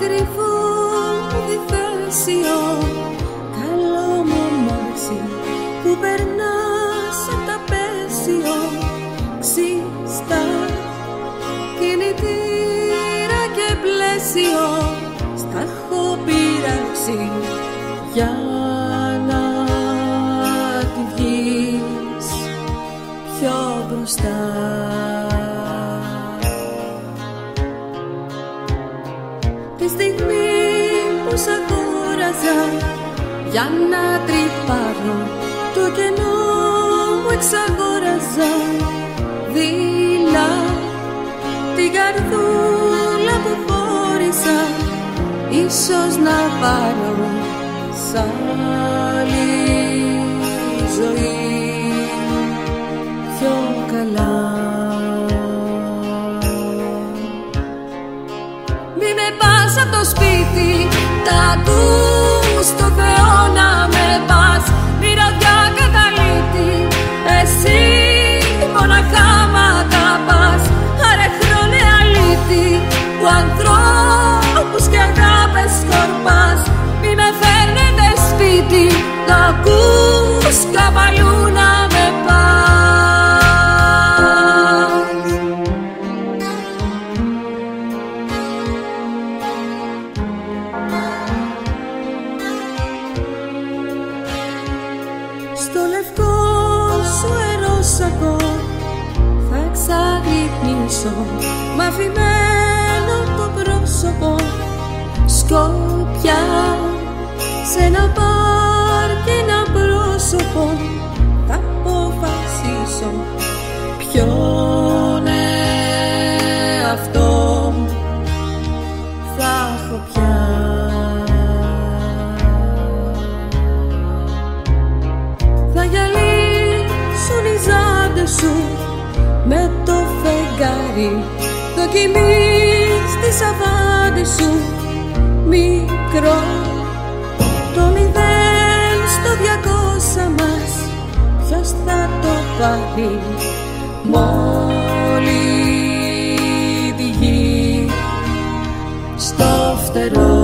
κρυφό διθέσιο, καλό μου αμάξι που περνά σε ταπέσιο, ξύστα κινητήρα και πλαίσιο, στα έχω πειράξει για να τη βγεις πιο μπροστά. Τη στιγμή που σ' αγόραζα για να τρυπάρω το κενό μου, εξαγόραζα δειλά την καρδούλα που φόρησα, ίσως να πάρω σ' άλλη ζωή πιο καλά. Μη με πας απ' το σπίτι, τα ακούς στο Θεό να με πας, μυρωδιά καταλήτη, εσύ μοναχά μ' αγαπάς. Άρε χρόνε αλήτη που ανθρώπους και αγάπες σκορπάς. Μη με φέρνετε σπίτι, τα ακούς καπαλού να με πας. Στο λευκό σου αερόσακο θα εξαγρυπνήσω, μ' αφημένο το πρόσωπο, σκόπια σε ένα πάρκι, ένα πρόσωπο, θα αποφασίσω ποιον εαυτό θα έχω πια. Θα γυαλίσουν οι ζάντες σου με το φεγγάρι, δοκιμή στις αβάντες σου μικρό, το 0 στο 200 μας ποιος θα το πάρει. Μόλι τη γη στο φτερό.